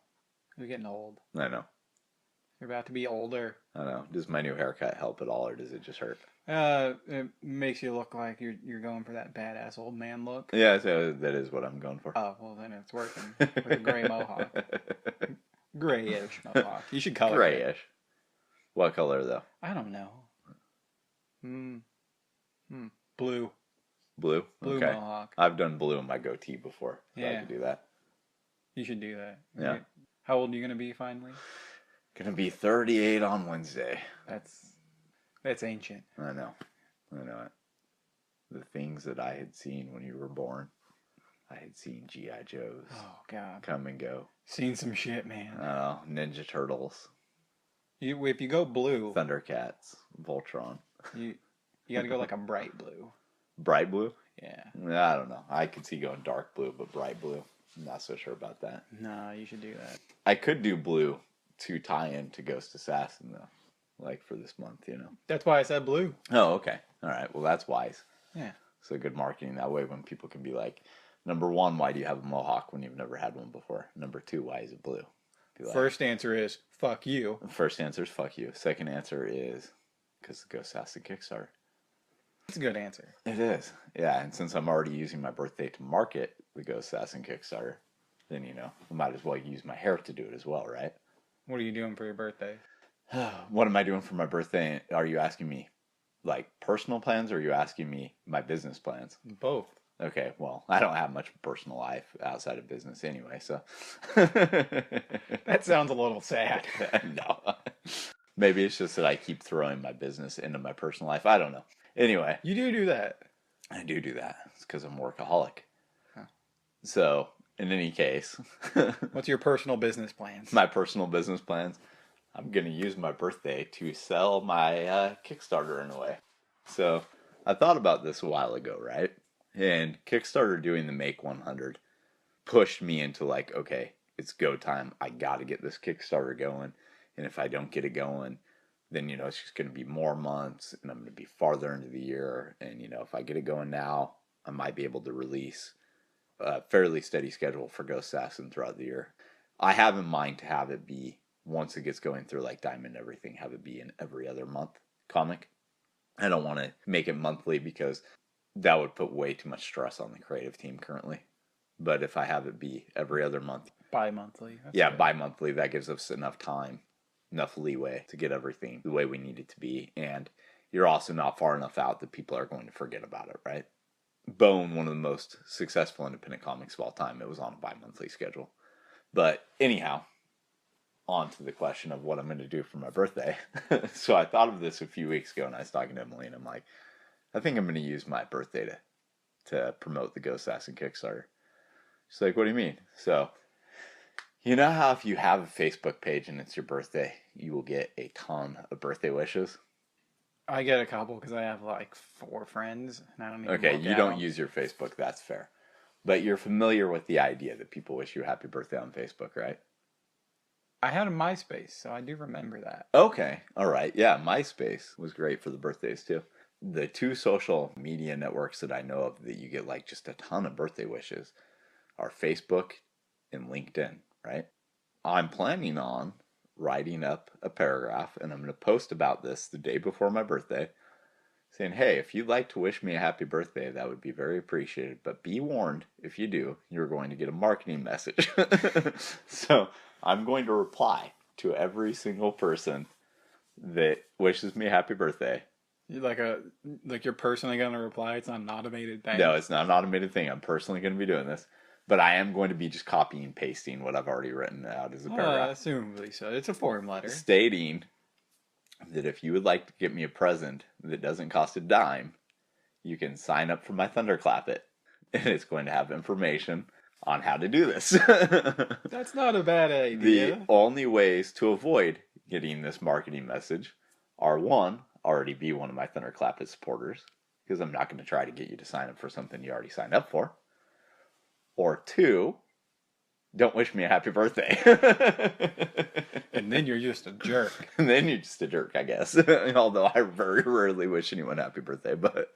You're getting old. I know. You're about to be older. I know. Does my new haircut help at all, or does it just hurt? It makes you look like you're going for that badass old man look. Yeah, so that is what I'm going for. Oh, well, then it's working. With a gray mohawk. Grayish mohawk. You should color grayish. It. What color, though? I don't know. Blue. Blue? Blue okay. mohawk. I've done blue in my goatee before. So yeah. I could do that. You should do that. Yeah. How old are you going to be finally? Gonna be 38 on Wednesday. That's ancient. I know it. The things that I had seen when you were born. I had seen G.I. Joes. Oh, God. Come and go. Seen some shit, man. Ninja Turtles. If you go blue. Thundercats. Voltron. You gotta go like a bright blue. Bright blue? Yeah. I don't know. I could see going dark blue, but bright blue. I'm not so sure about that. No, you should do that. I could do blue to tie into Ghost Assassin, though. Like for this month, That's why I said blue. Oh, okay. All right. Well, that's wise. Yeah. So good marketing that way when people can be like, number one, why do you have a mohawk when you've never had one before? Number two, why is it blue? Like, first answer is, fuck you. First answer is, fuck you. Second answer is, because the Ghost Assassin Kickstarter. That's a good answer. It is. Yeah, and since I'm already using my birthday to market the Ghost Assassin Kickstarter, then, I might as well use my hair to do it as well, right? What are you doing for your birthday? What am I doing for my birthday? Are you asking me, like, personal plans, or are you asking me my business plans? Both. Okay, well, I don't have much personal life outside of business anyway, so. That sounds a little sad. No. Maybe it's just that I keep throwing my business into my personal life. I don't know. Anyway. You do that. I do that. It's because I'm a workaholic. Huh. So, in any case. What's your personal business plans? My personal business plans? I'm going to use my birthday to sell my Kickstarter in a way. So, I thought about this a while ago, right? And Kickstarter doing the Make 100 pushed me into like, okay, it's go time. I got to get this Kickstarter going. And if I don't get it going, then, it's just going to be more months and I'm going to be farther into the year. And, if I get it going now, I might be able to release a fairly steady schedule for Ghost Assassin throughout the year. I have in mind to have it be, once it gets going through like Diamond and everything, have it be an every other month comic. I don't want to make it monthly because that would put way too much stress on the creative team currently. But if I have it be every other month. Bi-monthly. Yeah, bi-monthly. That gives us enough time, enough leeway to get everything the way we need it to be. And you're also not far enough out that people are going to forget about it, right? Bone, one of the most successful independent comics of all time, it was on a bi-monthly schedule. But anyhow, on to the question of what I'm going to do for my birthday. So I thought of this a few weeks ago and I was talking to Emily and I'm like, I think I'm going to use my birthday to promote the Ghost Assassin Kickstarter. She's like, what do you mean? So, you know how if you have a Facebook page and it's your birthday, you will get a ton of birthday wishes? I get a couple because I have like 4 friends and I don't even Okay, you don't use your Facebook, that's fair. But you're familiar with the idea that people wish you a happy birthday on Facebook, right? I had a MySpace, so I do remember that. Okay, all right. Yeah, MySpace was great for the birthdays too. the two social media networks that I know of that you get like just a ton of birthday wishes are Facebook and LinkedIn, right? I'm planning on writing up a paragraph, and I'm going to post about this the day before my birthday, saying, hey, if you'd like to wish me a happy birthday, that would be very appreciated. But be warned, if you do, you're going to get a marketing message. So I'm going to reply to every single person that wishes me a happy birthday. You're personally going to reply? It's not an automated thing? No, it's not an automated thing. I'm personally going to be doing this. But I am going to be just copying and pasting what I've already written out as a paragraph. Assumably so. It's a form letter. Stating that if you would like to get me a present that doesn't cost a dime, you can sign up for my thunderclap.it. And it's going to have information on how to do this. That's not a bad idea. The only ways to avoid getting this marketing message are, one, already be one of my thunderclap.it supporters, because I'm not going to try to get you to sign up for something you already signed up for. Or two, don't wish me a happy birthday. And then you're just a jerk. And then you're just a jerk, I guess. Although I very rarely wish anyone happy birthday, but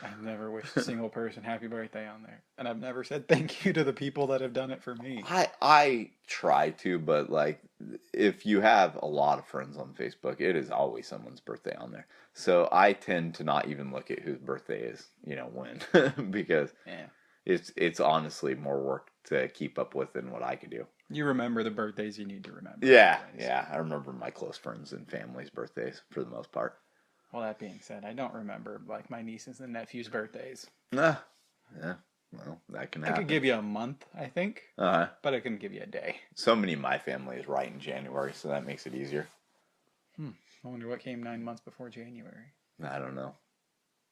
I've never wished a single person happy birthday on there. And I've never said thank you to the people that have done it for me. I try to, but like if you have a lot of friends on Facebook, it is always someone's birthday on there. So I tend to not even look at whose birthday is, when, because it's honestly more work to keep up with than what I could do. You remember the birthdays you need to remember. Yeah. I remember my close friends and family's birthdays for the most part. Well, that being said, I don't remember like my nieces and nephews' birthdays. Yeah. Well, that can happen. I could give you a month, I think. But I couldn't give you a day. So many of my family is right in January, so that makes it easier. I wonder what came 9 months before January. I don't know.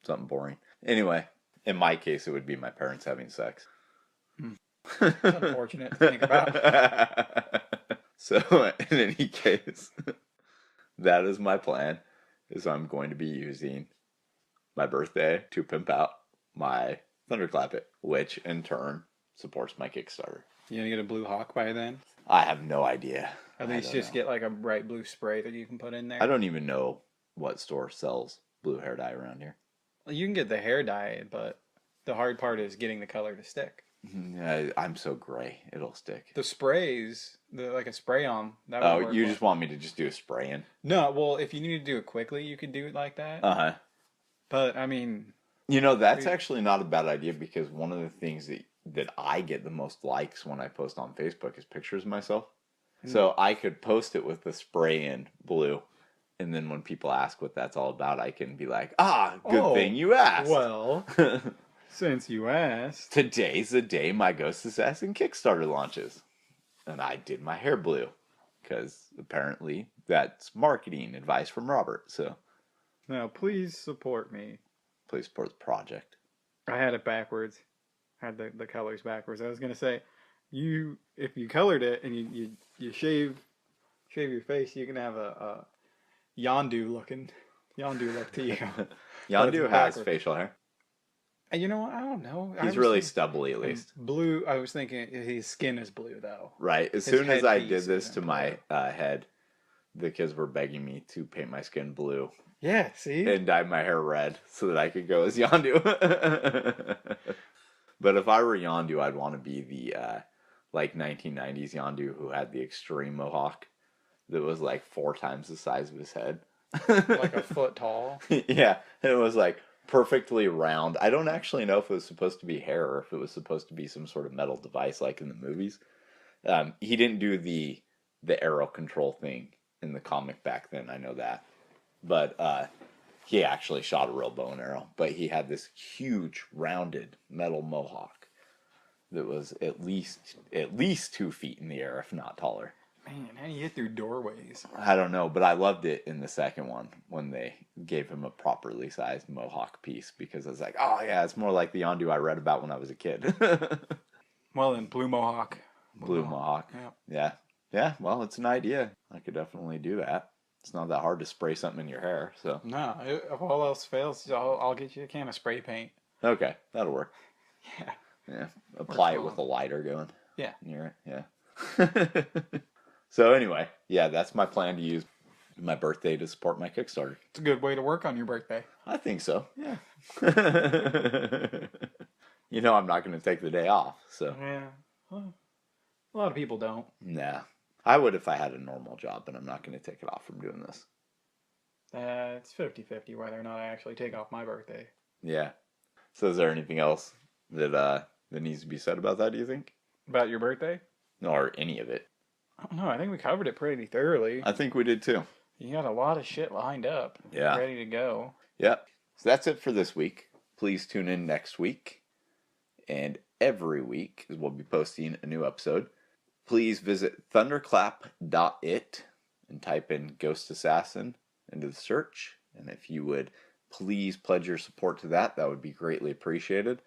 Something boring. Anyway, in my case, it would be my parents having sex. It's unfortunate to think about. So, in any case, that is my plan, is I'm going to be using my birthday to pimp out my thunderclap.it, which in turn supports my Kickstarter. You gonna get a blue hawk by then? I have no idea. At least just get like a bright blue spray that you can put in there. I don't even know what store sells blue hair dye around here. Well, you can get the hair dye, but the hard part is getting the color to stick. I'm so gray, it'll stick. The sprays, like a spray on. That would work you just want me to just do a spray in? No, well, if you need to do it quickly, you could do it like that. But I mean, that's actually not a bad idea, because one of the things that I get the most likes when I post on Facebook is pictures of myself. So I could post it with the spray in blue, and then when people ask what that's all about, I can be like, good thing you asked. Well, since you asked. Today's the day my Ghost Assassin Kickstarter launches. And I did my hair blue, because apparently that's marketing advice from Robert. So now please support me. Please support the project. I had it backwards. I had the colors backwards. I was going to say, if you colored it and you shave your face, you can have a Yondu look to you. Yondu has facial hair. And you know what? I don't know. He's really stubbly, at least. Blue. I was thinking his skin is blue, though. Right. As soon as I did this to my head, the kids were begging me to paint my skin blue. Yeah, see? And dye my hair red so that I could go as Yondu. But if I were Yondu, I'd want to be the 1990s Yondu who had the extreme mohawk that was like 4 times the size of his head. Like a foot tall. Yeah. And it was like perfectly round. I don't actually know if it was supposed to be hair or if it was supposed to be some sort of metal device like in the movies. He didn't do the arrow control thing in the comic back then, I know that. But he actually shot a real bow and arrow. But he had this huge rounded metal mohawk that was at least 2 feet in the air, if not taller. Man, how do you get through doorways? I don't know, but I loved it in the second one when they gave him a properly sized mohawk piece, because I was like, oh yeah, it's more like the Yondu I read about when I was a kid. Well, then blue mohawk. Blue mohawk. Yeah, well, it's an idea. I could definitely do that. It's not that hard to spray something in your hair, so. No, if all else fails, I'll get you a can of spray paint. Okay, that'll work. Yeah. Apply it with a lighter going. Yeah. Near it, yeah. So anyway, yeah, that's my plan to use my birthday to support my Kickstarter. It's a good way to work on your birthday. I think so, yeah. You know I'm not going to take the day off, so. Yeah. Well, a lot of people don't. Nah. I would if I had a normal job, but I'm not going to take it off from doing this. It's 50-50 whether or not I actually take off my birthday. Yeah. So is there anything else that needs to be said about that, do you think? About your birthday? Or any of it? I don't know. I think we covered it pretty thoroughly. I think we did too. You got a lot of shit lined up. Yeah. Ready to go. Yep. So that's it for this week. Please tune in next week. And every week, because we'll be posting a new episode. Please visit thunderclap.it and type in Ghost Assassin into the search. And if you would please pledge your support to that, that would be greatly appreciated.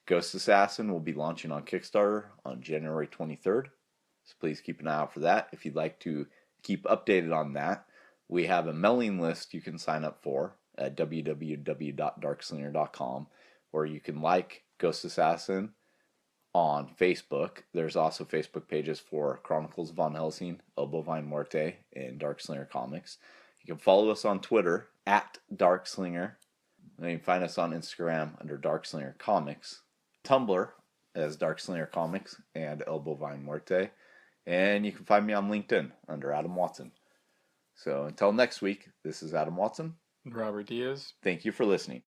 Ghost Assassin will be launching on Kickstarter on January 23rd. So please keep an eye out for that. If you'd like to keep updated on that, we have a mailing list you can sign up for at www.darkslinger.com, where you can like Ghost Assassin on Facebook. There's also Facebook pages for Chronicles of Von Helsing, El Bovine Muerte, and Darkslinger Comics. You can follow us on Twitter at Darkslinger. And you can find us on Instagram under Darkslinger Comics. Tumblr as Darkslinger Comics and El Bovine Muerte. And you can find me on LinkedIn under Adam Watson. So until next week, this is Adam Watson. Robert Diaz. Thank you for listening.